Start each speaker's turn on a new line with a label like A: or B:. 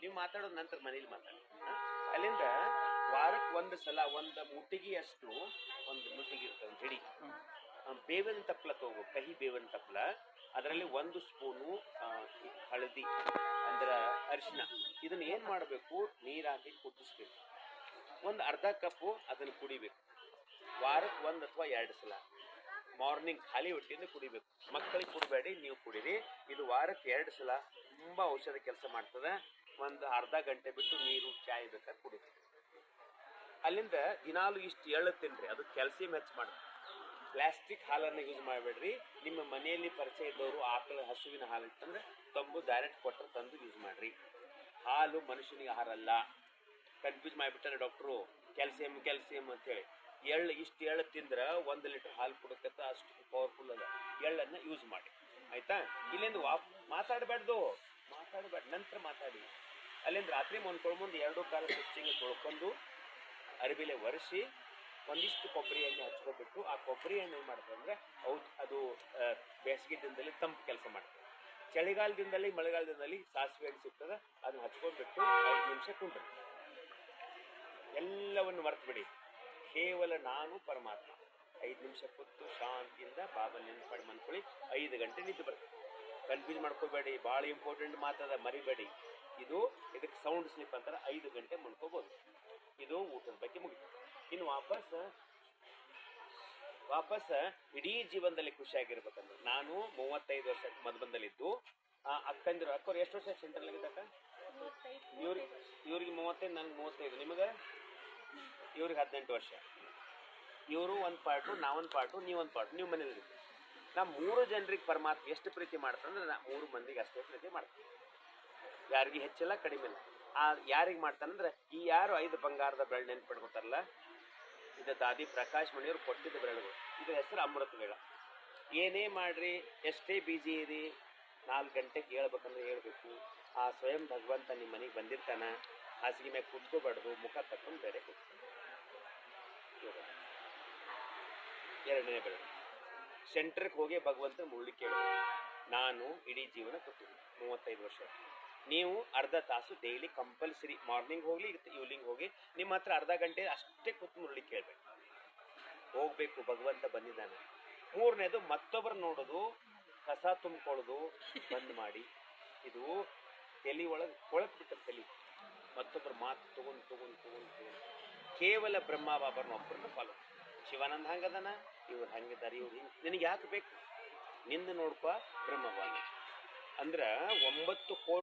A: ನೀವು ಮಾತಾಡೋದು ನಂತರ ಮನೇಲಿ ಮಾತಾಡಿ. ಅಲ್ಲಿಂದ ವಾರಕ್ಕೆ ಒಂದು ಸಲ ಒಂದು ಮುಟ್ಟಿಗೆಯಷ್ಟು, ಒಂದು ಮುಟ್ಟಿಗೆ ಇರ್ತದೆ ಹಿಡಿ ಬೇವಿನ ತಪ್ಪಲ ತಗೋ, ಕಹಿ ಬೇವಿನ ತಪ್ಪಲ. ಅದರಲ್ಲಿ 1 ಸ್ಪೂನು ಹಳದಿ ಅಂದ್ರೆ ಅರಿಶಿನ. ಇದನ್ನ ಏನ್ ಮಾಡಬೇಕು, ನೀರಾಕಿ ಕುದಿಸ್ಬೇಕು. ಒಂದು ಅರ್ಧ ಕಪ್ಪು ಅದನ್ನು ಕುಡಿಬೇಕು. ವಾರಕ್ಕೆ 1 ಅಥವಾ 2 ಸಲ ಮಾರ್ನಿಂಗ್ ಖಾಲಿ ಹೊಟ್ಟೆಯಿಂದ ಕುಡಿಬೇಕು. ಮಕ್ಕಳಿಗೆ ಕುಡಿಬೇಡಿ, ನೀವು ಕುಡೀರಿ. ಇದು ವಾರಕ್ಕೆ 2 ಸಲ ತುಂಬಾ ಔಷಧ ಕೆಲಸ ಮಾಡ್ತದೆ. ಒಂದು ಅರ್ಧ ಗಂಟೆ ಬಿಟ್ಟು ನೀರು ಚಾಯ್ ಬೇಕಾದ್ರೆ ಕುಡಿಬೇಕು. ಅಲ್ಲಿಂದ ದಿನಾಲು ಇಷ್ಟು ಎಳ್ಳು ತಿನ್ರಿ, ಅದು ಕ್ಯಾಲ್ಸಿಯಂ ಹೆಚ್ಚು ಮಾಡುತ್ತೆ. ಪ್ಲಾಸ್ಟಿಕ್ ಹಾಲನ್ನು ಯೂಸ್ ಮಾಡಬೇಡ್ರಿ. ನಿಮ್ಮ ಮನೆಯಲ್ಲಿ ಪರಿಚಯ ಇದ್ದವರು ಆಕಳ ಹಸುವಿನ ಹಾಲು ಇತ್ತಂದ್ರೆ ತಂಬು ಡೈರೆಕ್ಟ್ ಕೊಟ್ಟರೆ ತಂದು ಯೂಸ್ ಮಾಡ್ರಿ. ಹಾಲು ಮನುಷ್ಯನಿಗೆ ಆಹಾರ ಅಲ್ಲ. ಕನ್ಫ್ಯೂಸ್ ಮಾಡಿಬಿಟ್ಟಾರೆ ಡಾಕ್ಟ್ರು, ಕ್ಯಾಲ್ಸಿಯಂ ಕ್ಯಾಲ್ಸಿಯಂ ಅಂತೇಳಿ. ಇಷ್ಟು ಎಳ್ಳು ತಿಂದ್ರೆ 1 ಲೀಟರ್ ಹಾಲು ಕೊಡಕತ್ತ, ಅಷ್ಟು ಪವರ್ಫುಲ್ ಅದ. ಎಳ್ಳನ್ನು ಯೂಸ್ ಮಾಡಿ, ಆಯ್ತಾ? ಇಲ್ಲಿಂದ ಮಾತಾಡಬೇಡ್ದು, ನಂತರ ಮಾತಾಡಿ. ಅಲ್ಲಿಂದ ರಾತ್ರಿ ಮನ್ಕೊಳ್ಮುಂದು 2 ಕಾಲ ಸ್ವಚ್ಛಂಗೆ ತೊಳ್ಕೊಂಡು ಅರಿಬಿಲೆ ಒರೆಸಿ ಒಂದಿಷ್ಟು ಕೊಬ್ಬರಿ ಎಣ್ಣೆ ಹಚ್ಕೊಬಿಟ್ಟು, ಆ ಕೊಬ್ಬರಿ ಎಣ್ಣೆ ಏನು ಮಾಡ್ತದೆ ಅಂದರೆ ಅದು ಬೇಸಿಗೆ ದಿನದಲ್ಲಿ ತಂಪು ಕೆಲಸ ಮಾಡ್ತದೆ. ಚಳಿಗಾಲದಿಂದಲೇ ಮಳೆಗಾಲದಿಂದಲೇ ಸಾಸಿವೆ ಎಣ್ಣೆ ಸಿಗ್ತದೆ, ಅದನ್ನ ಹಚ್ಕೊಂಡ್ಬಿಟ್ಟು 5 ನಿಮಿಷ ಕುಂಡ್ರಿ. ಎಲ್ಲವನ್ನು ಮರ್ತು ಬಿಡಿ, ಕೇವಲ ನಾನು ಪರಮಾತ್ಮ. 5 ನಿಮಿಷ ಕೂತು ಶಾಂತಿಯಿಂದ ಬಾಬಾ ನೆನಪಾಡಿ ಮನ್ಕೊಳ್ಳಿ. 5 ಗಂಟೆ ನಿದ್ದೆ ಬರ್ತದೆ. ಕನ್ಫ್ಯೂಸ್ ಮಾಡ್ಕೋಬೇಡಿ, ಭಾಳ ಇಂಪಾರ್ಟೆಂಟ್ ಮಾತದ, ಮರಿಬೇಡಿ. ಇದಕ್ಕೆ ಸೌಂಡ್ ಸ್ಲೀಪ್ ಅಂತಾರೆ. 5 ಗಂಟೆ ಮನ್ಕೋಬೋದು. ಇದು ಊಟದ ಬಗ್ಗೆ ಮುಗಿತು. ಇನ್ನು ವಾಪಸ್ ಇಡೀ ಜೀವನದಲ್ಲಿ ಖುಷಿಯಾಗಿರ್ಬೇಕಂದ್ರೆ, ನಾನು 35 ವರ್ಷ ಮಧುಬಂದಲ್ಲಿದ್ದು, ಅಕ್ಕಂದಿರು ಅಕ್ಕವ್ರು ಎಷ್ಟು ವರ್ಷ ಸೆಂಟ್ರಲ್ ಆಗಿದ್ದಕ್ಕ? ಇವ್ರಿಗೆ 35, ನನಗೆ 35. ನಿಮಗೆ? ಇವ್ರಿಗೆ 18 ವರ್ಷ. ಇವರು ಒಂದು ಪಾರ್ಟು, ನಾವೊಂದು ಪಾರ್ಟು, ನೀವೊಂದು ಪಾರ್ಟು. ನೀವು ಮನೇಲಿ ನಾ 3 ಜನರಿಗೆ ಪರಮಾತ್ಮ ಎಷ್ಟು ಪ್ರೀತಿ ಮಾಡ್ತಂದ್ರೆ, ನಾ 3 ಮಂದಿಗೆ ಅಷ್ಟೇ ಪ್ರೀತಿ ಮಾಡ್ತೀನಿ. ಯಾರಿಗೆ ಹೆಚ್ಚಿಲ್ಲ, ಕಡಿಮೆ ಇಲ್ಲ. ಯಾರಿಗೆ ಮಾಡ್ತಾನಂದ್ರೆ, ಈ ಯಾರು 5 ಬಂಗಾರದ ಬೆಳ್ಳಿ ನೆನ್ಪಿಡ್ಕೊತಾರಲ್ಲ, ಇದು ದಾದಿ ಪ್ರಕಾಶ್ ಮಣಿಯವ್ರು ಕೊಟ್ಟಿದ್ದ ಬೆರಳುಗಳು. ಇದ್ರ ಹೆಸರು ಅಮೃತ ವೇಳ. ಏನೇ ಮಾಡ್ರಿ, ಎಷ್ಟೇ ಬಿಜಿ ಇರಿ, 4 ಗಂಟೆಗೆ ಹೇಳ್ಬೇಕಂದ್ರೆ ಹೇಳ್ಬೇಕು. ಆ ಸ್ವಯಂ ಭಗವಂತ ನಿಮ್ಮ ಮನೆಗೆ ಬಂದಿರ್ತಾನ. ಹಾಸಿಗೆ ಮ್ಯಾಗ ಕುತ್ಕೋಬಾರ್ದು, ಮುಖ ತಕ್ಕೊಂಡು ಬೇರೆ ಕೂತ್ಕೊಂಡು. 2ನೇ ಬೆರಳು ಸೆಂಟ್ರಿಗೆ ಹೋಗಿ ಭಗವಂತ ಮುಳ್ಳಿ ಕೇಳಬೇಕು. ನಾನು ಇಡೀ ಜೀವನ ಕೂತೀನಿ 35 ವರ್ಷ. ನೀವು ಅರ್ಧ ತಾಸು ಡೈಲಿ ಕಂಪಲ್ಸರಿ, ಮಾರ್ನಿಂಗ್ ಹೋಗ್ಲಿ ಈವ್ನಿಂಗ್ ಹೋಗಿ, ನಿಮ್ಮ ಹತ್ರ ಅರ್ಧ ಗಂಟೆ ಅಷ್ಟೇ ಕೂತು ಮುರಳಿ ಕೇಳಬೇಕು. ಹೋಗ್ಬೇಕು, ಭಗವಂತ ಬಂದಿದ್ದಾನೆ. 3ನೇದು ಮತ್ತೊಬ್ಬರು ನೋಡೋದು, ಕಸ ತುಂಬಿಕೊಳ್ಳೋದು ಬಂದ್ ಮಾಡಿ. ಇದು ತಲೆ ಒಳಗೆ ಕೊಳಕ್ ಬಿಟ್ಟರೆ ತಲೆ. ಮತ್ತೊಬ್ಬರು ಮಾತು ತಗೊಂಡು ಕೇವಲ ಬ್ರಹ್ಮ ಬಾಬರ್ನ ಒಬ್ಬರನ್ನ ಫಾಲೋ. ಶಿವಾನಂದ ಹಂಗದನ, ಇವ್ರು ಹಂಗಿದ್ದಾರೆ, ಇವ್ರು ಹಿಂಗೆ. ನಿನಗೆ ಯಾಕೆ ಬೇಕು? ನಿಂದು ನೋಡ್ಕೊ ಬ್ರಹ್ಮ ಬಾಬಾ. ಅಂದ್ರೆ 9 ಕೋಟಿ